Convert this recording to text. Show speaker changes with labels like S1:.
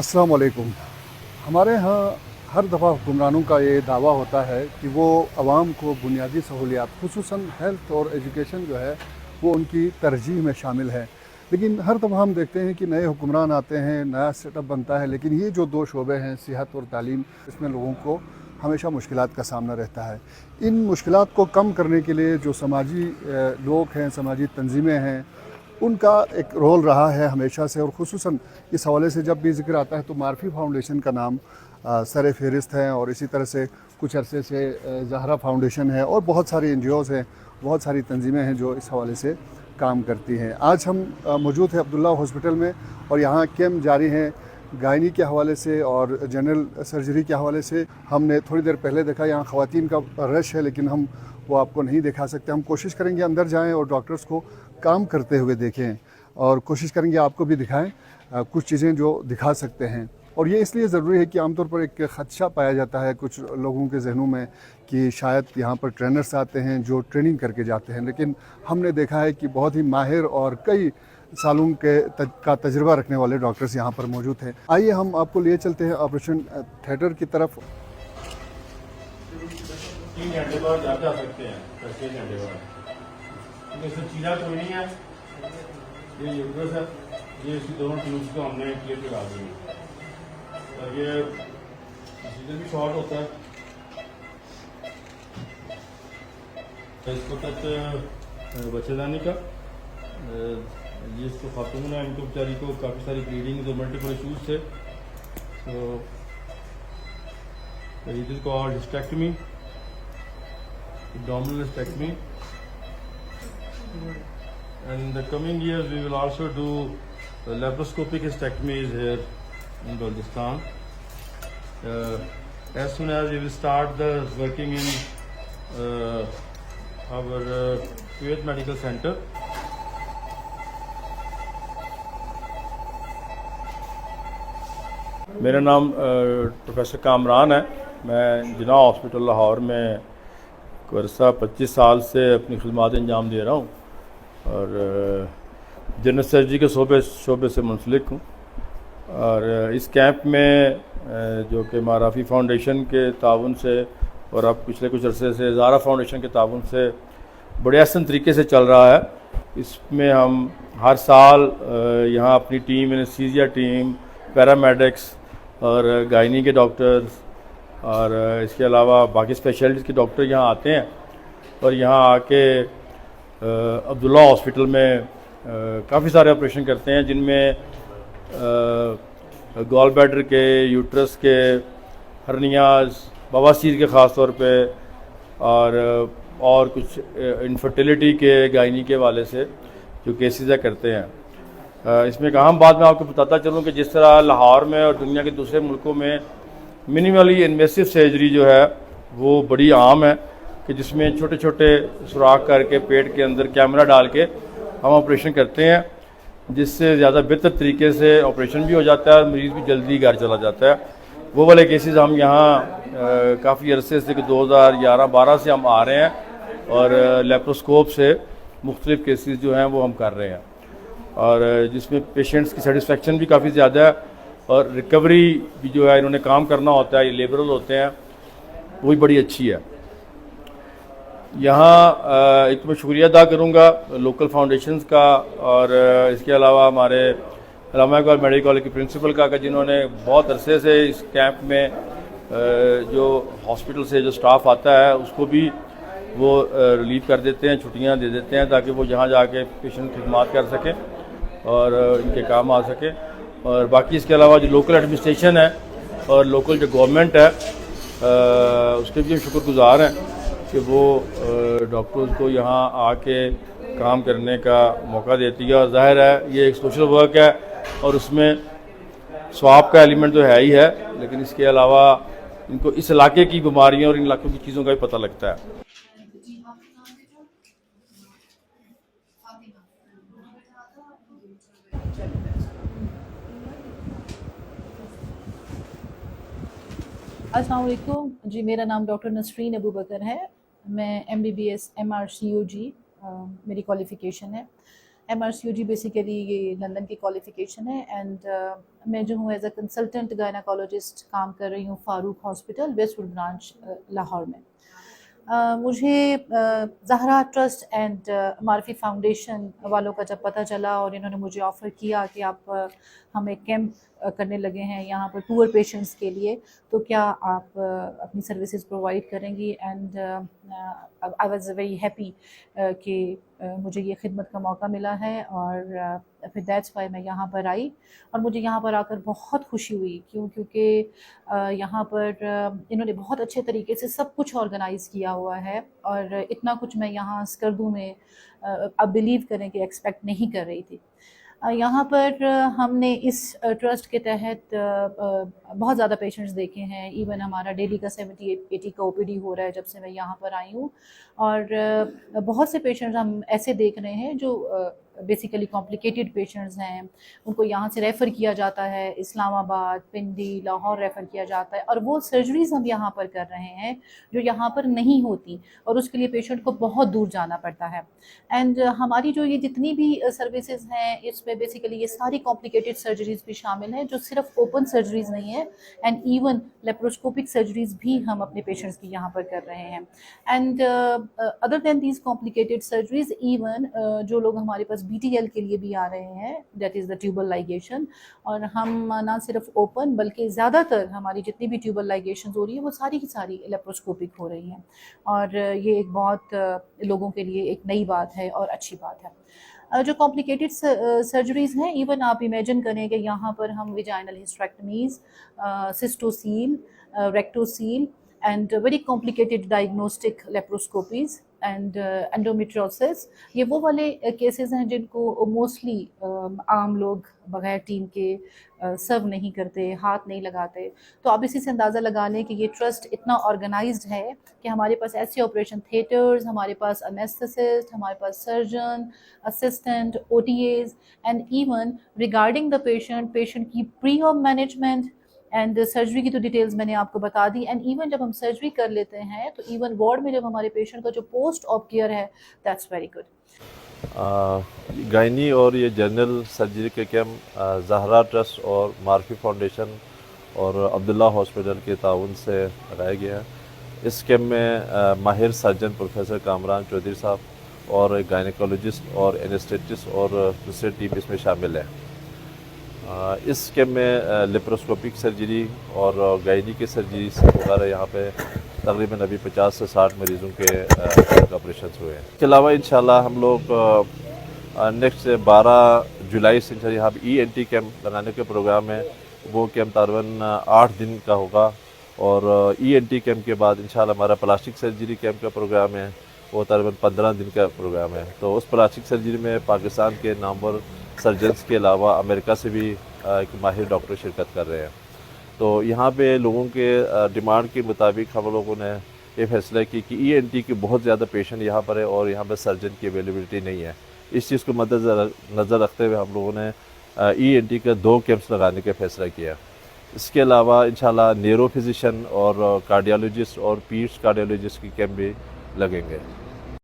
S1: अस्सलाम वालेकुम। हमारे यहाँ हर दफ़ा हुक्मरानों का ये दावा होता है कि वो आवाम को बुनियादी सहूलियात खुसूसन हेल्थ और एजुकेशन जो है वो उनकी तरजीह में शामिल है। लेकिन हर दफ़ा हम देखते हैं कि नए हुक्मरान आते हैं, नया सेटअप बनता है, लेकिन ये जो दो शोबे हैं सेहत और तालीम, इसमें लोगों को हमेशा मुश्किलात का सामना रहता है। इन मुश्किलात को कम करने के लिए जो समाजी लोग हैं, समाजी तंजीमें हैं, उनका एक रोल रहा है हमेशा से। और ख़ुसूसन इस हवाले से जब भी ज़िक्र आता है तो मारफी फाउंडेशन का नाम सर फहरिस्त है, और इसी तरह से कुछ अरसे से ज़हरा फाउंडेशन है और बहुत सारी NGOs हैं, बहुत सारी तंजीमें हैं जो इस हवाले से काम करती हैं। आज हम मौजूद हैं अब्दुल्ला हॉस्पिटल में, और यहाँ कैंप जारी हैं गायनी के हवाले से और जनरल सर्जरी के हवाले से। हमने थोड़ी देर पहले देखा यहाँ ख़वातीन का रश है, लेकिन हम वो आपको नहीं दिखा सकते। हम कोशिश करेंगे अंदर जाएं और डॉक्टर्स को काम करते हुए देखें, और कोशिश करेंगे आपको भी दिखाएं कुछ चीज़ें जो दिखा सकते हैं। और ये इसलिए ज़रूरी है कि आमतौर पर एक ख़दशा पाया जाता है कुछ लोगों के जहनों में कि शायद यहाँ पर ट्रेनर्स आते हैं जो ट्रेनिंग करके जाते हैं, लेकिन हमने देखा है कि बहुत ही माहिर और कई सालों का तजुर्बा रखने वाले डॉक्टर्स यहाँ पर मौजूद हैं। आइए हम आपको लिए चलते हैं ऑपरेशन थिएटर की तरफ।
S2: 3 घंटे बाद जा सकते हैं, 6 घंटे बाद। इसमें चीरा कोई नहीं है, ये यूट्रस है, ये इसकी दोनों ट्यूब्स को हमने क्लियर करा दी है। और ये सीजन भी शॉर्ट होता है, इसको तक बच्चेदानी का ये इसको खातून है, इनको बेचारी को काफ़ी सारी ब्लीडिंग और मल्टीपल इशूज़ थे। तो it is called hysterectomy, abdominal hysterectomy, and in the coming years we will also do laparoscopic hysterectomies here in Balochistan. As soon as we will start the working in our Kuwait Medical Center. मेरा नाम professor Kamran है। मैं जिना hospital Lahore में वर्षा 25 साल से अपनी खिदमत अंजाम दे रहा हूँ, और जनरल सर्जरी के शोबे से मुंसलिक हूँ। और इस कैंप में जो कि माराफी फाउंडेशन के ताउन से और अब पिछले कुछ अरसे से ज़ारा फाउंडेशन के ताउन से बड़े आसान तरीके से चल रहा है। इसमें हम हर साल यहाँ अपनी टीम, एनेस्थीसिया टीम, पैरामेडिक्स और गायनी के डॉक्टर्स और इसके अलावा बाकी स्पेशलिस्ट के डॉक्टर यहाँ आते हैं, और यहाँ आके अब्दुल्ला हॉस्पिटल में काफ़ी सारे ऑपरेशन करते हैं, जिनमें गॉल ब्लैडर के, यूट्रस के, हर्नियाज, बवासीर के ख़ास तौर पे, और कुछ इनफर्टिलिटी के गायनी के वाले से जो केसेस है करते हैं। इसमें एक अहम बात मैं आपको बताता चलूँ कि जिस तरह लाहौर में और दुनिया के दूसरे मुल्कों में मिनिमली इन्वेसिव सर्जरी जो है वो बड़ी आम है, कि जिसमें छोटे छोटे सुराख करके पेट के अंदर कैमरा डाल के हम ऑपरेशन करते हैं, जिससे ज़्यादा बेहतर तरीके से ऑपरेशन भी हो जाता है और मरीज़ भी जल्दी घर चला जाता है। वो वाले केसेस हम यहाँ काफ़ी अरसे से, कि 2011-12 से हम आ रहे हैं, और लेप्रोस्कोप से मुख्तलिफ केसेस जो हैं वो हम कर रहे हैं, और जिसमें पेशेंट्स की सेटिस्फेक्शन भी काफ़ी ज़्यादा है, और रिकवरी भी जो है इन्होंने काम करना होता है, ये लेबरल होते हैं, वो भी बड़ी अच्छी है। यहाँ एक तो मैं शुक्रिया अदा करूँगा लोकल फाउंडेशंस का, और इसके अलावा हमारे अल्लामा इकबाल मेडिकल कॉलेज के प्रिंसिपल का, जिन्होंने बहुत अरसे से इस कैंप में जो हॉस्पिटल से जो स्टाफ आता है उसको भी वो रिलीव कर देते हैं, छुट्टियाँ दे देते हैं, ताकि वो जहाँ जाके पेशेंट की खिदमत कर सकें और इनके काम आ सके। और बाकी इसके अलावा जो लोकल एडमिनिस्ट्रेशन है और लोकल जो गवर्नमेंट है उसके भी हम शुक्रगुजार हैं कि वो डॉक्टर्स को यहाँ आके काम करने का मौका देती है। और ज़ाहिर है ये एक सोशल वर्क है, और उसमें स्वाब का एलिमेंट तो है ही है, लेकिन इसके अलावा इनको इस इलाके की बीमारियों और इन इलाकों की चीज़ों का भी पता लगता है।
S3: अस्सलाम वालेकुम जी, मेरा नाम डॉक्टर नसरीन अबू बकर है। मैं MBBS MRCOG मेरी क्वालिफ़िकेशन है। MRCOG بیسیکلی یہ لندن کی کوالیفیکیشن ہے، اینڈ میں جو ہوں ایز اے کنسلٹنٹ گائناکالوجسٹ کام کر رہی ہوں Farooq hospital west wood branch Lahore میں۔ مجھے زہرا ٹرسٹ اینڈ معرفی فاؤنڈیشن والوں کا جب پتہ چلا اور انہوں نے مجھے آفر کیا کہ آپ ہم ایک کیمپ کرنے لگے ہیں یہاں پر پور پیشنٹس کے لیے، تو کیا آپ اپنی سروسز پرووائڈ کریں گی، and I was very happy کہ مجھے یہ خدمت کا موقع ملا ہے، اور پھر دیٹس وائی میں یہاں پر آئی، اور مجھے یہاں پر آ کر بہت خوشی ہوئی، کیونکہ یہاں پر انہوں نے بہت اچھے طریقے سے سب کچھ آرگنائز کیا ہوا ہے، اور اتنا کچھ میں یہاں اسکردو میں اب بلیو کریں کہ ایکسپیکٹ نہیں کر رہی تھی۔ یہاں پر ہم نے اس ٹرسٹ کے تحت بہت زیادہ پیشنٹس دیکھے ہیں، ایون ہمارا ڈیلی کا 70-80 کا OPD ہو رہا ہے جب سے میں یہاں پر آئی ہوں، اور بہت سے پیشنٹس ہم ایسے دیکھ رہے ہیں جو بیسیکلی کمپلیکیٹڈ پیشنٹس ہیں، ان کو یہاں سے ریفر کیا جاتا ہے، اسلام آباد، پنڈی، لاہور ریفر کیا جاتا ہے، اور وہ سرجریز ہم یہاں پر کر رہے ہیں جو یہاں پر نہیں ہوتی، اور اس کے لیے پیشنٹ کو بہت دور جانا پڑتا ہے۔ اینڈ ہماری جو یہ جتنی بھی سروسز ہیں اس میں بیسیکلی یہ ساری کمپلیکیٹڈ سرجریز بھی شامل ہیں، جو صرف اوپن سرجریز نہیں ہیں، اینڈ ایون لیپروسکوپک سرجریز بھی ہم اپنے پیشنٹس کی یہاں پر کر رہے ہیں۔ And other than these complicated surgeries, even جو لوگ ہمارے پاس BTL کے لیے بھی آ رہے ہیں، دیٹ از دا ٹیوبل لائگیشن، اور ہم نہ صرف اوپن بلکہ زیادہ تر ہماری جتنی بھی ٹیوبل لائگیشنز ہو رہی ہیں وہ ساری کی ساری لیپروسکوپک ہو رہی ہیں، اور یہ ایک بہت لوگوں کے لیے ایک نئی بات ہے اور اچھی بات ہے۔ جو کمپلیکیٹڈ سرجریز ہیں، ایون آپ امیجن کریں کہ یہاں پر ہم vaginal hysterectomies, cystocele, rectocele, and very complicated diagnostic laparoscopies and endometriosis, یہ وہ والے کیسز ہیں جن کو موسٹلی عام لوگ بغیر ٹیم کے سرو نہیں کرتے، ہاتھ نہیں لگاتے۔ تو آپ اسی سے اندازہ لگا لیں کہ یہ ٹرسٹ اتنا آرگنائزڈ ہے کہ ہمارے پاس ایسے آپریشن تھیٹرز، ہمارے پاس انیستھیسسٹ، ہمارے پاس surgeon, assistant, OTAs، and even regarding the patient کی pre op management and surgery کی تو ڈیٹیلز میں نے آپ کو بتا دی، اینڈ ایون جب ہم سرجری کر لیتے ہیں تو ایون وارڈ میں جب ہمارے پیشنٹ کا جو پوسٹ آپ کیئر ہے، دیٹس ویری گڈ۔
S4: گائنی اور یہ جنرل سرجری کے کیمپ زہرا ٹرسٹ اور معرفی فاؤنڈیشن اور عبداللہ ہاسپٹل کے تعاون سے لگایا گیا ہے۔ اس کیمپ میں ماہر سرجن پروفیسر کامران چودھری صاحب اور گائنیکالوجسٹ اور اینستھیٹسٹ اور دوسرے ٹیم اس میں شامل ہے۔ اس کیمپ میں لیپروسکوپک سرجری اور گائنی کی سرجری وغیرہ یہاں پہ تقریباً ابھی 50 سے 60 مریضوں کے آپریشنس ہوئے ہیں۔ اس کے علاوہ انشاءاللہ ہم لوگ نیکسٹ 12 جولائی سے یہاں پہ ENT کیمپ لگانے کے پروگرام ہے، وہ کیمپ تقریباً 8 دن کا ہوگا، اور ENT کیمپ کے بعد انشاءاللہ ہمارا پلاسٹک سرجری کیمپ کا پروگرام ہے، وہ تقریباً 15 دن کا پروگرام ہے۔ تو اس پلاسٹک سرجری میں پاکستان کے نامور سرجنز کے علاوہ امریکہ سے بھی ایک ماہر ڈاکٹر شرکت کر رہے ہیں۔ تو یہاں پہ لوگوں کے ڈیمانڈ کے مطابق ہم لوگوں نے یہ فیصلہ کی کہ ENT کے بہت زیادہ پیشنٹ یہاں پر ہے اور یہاں پہ سرجن کی اویلیبلٹی نہیں ہے۔ اس چیز کو مد نظر رکھتے ہوئے ہم لوگوں نے ENT کے 2 کیمپس لگانے کا فیصلہ کیا۔ اس کے علاوہ انشاءاللہ نیورو فزیشن اور کارڈیالوجسٹ اور پیٹس کارڈیالوجسٹ کی کیمپ بھی لگیں گے۔